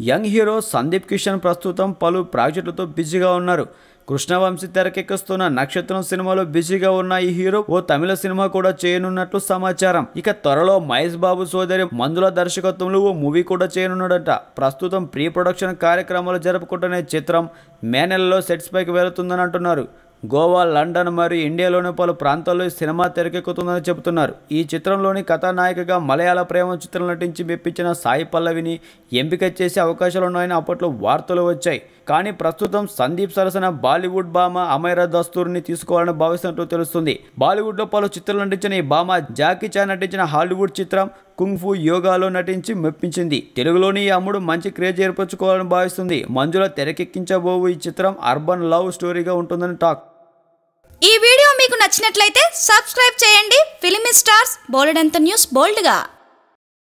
Young hero Sandeep Kishan ప్రస్తుతం పలు ప్రాజెక్టులతో బిజీగా ఉన్నారు. కృష్ణవంశీ తెరకెక్కిస్తున్న నక్షత్రం సినిమాలో బిజీగా ఉన్న ఈ హీరో ఓ తమిళ సినిమా కూడా చేయనున్నట్లు సమాచారం. ఇక త్వరలో మహేష్ బాబు సోదరి మంజుల దర్శకత్వంలో ఓ మూవీ కూడా చేయనున్నాడట. ప్రస్తుతం ప్రీ ప్రొడక్షన్ కార్యక్రమాలు జరుపుకుంటున్న చిత్రం మే నెలలో సెట్స్ పైకి వెళుతుందని అంటున్నారు. గోవా, లండన్ మరియు ఇండియాలోని పలు ప్రాంతాల్లో ఈ సినిమా తెరకెక్కుతుందని చెబుతున్నారు. ఈ చిత్రంలోని కథానాయికగా మలయాళ ప్రేమ చిత్రం నటించి మెప్పించిన సాయి పల్లవిని ఎంపిక చేసే అవకాశాలున్నాయని అప్పట్లో వార్తలు వచ్చాయి. కానీ ప్రస్తుతం సందీప్ సరసన బాలీవుడ్ భామ అమైరా దస్తూర్ని తీసుకోవాలని భావిస్తున్నట్లు తెలుస్తుంది. బాలీవుడ్లో పలు చిత్రాలు నటించిన ఈ భామ జాకీ చాన్ నటించిన హాలీవుడ్ చిత్రం కుంగ్ ఫు యోగాలో నటించి మెప్పించింది. తెలుగులోని ఈ అమ్ముడు మంచి క్రేజ్ ఏర్పరచుకోవాలని భావిస్తుంది. మంజుల తెరకెక్కించబోవు ఈ చిత్రం అర్బన్ లవ్ స్టోరీగా ఉంటుందని టాక్. ఈ వీడియో మీకు నచ్చినట్లయితే సబ్స్క్రైబ్ చేయండి. ఫిలిమి స్టార్స్ బోలెడంత న్యూస్ బోల్డ్గా.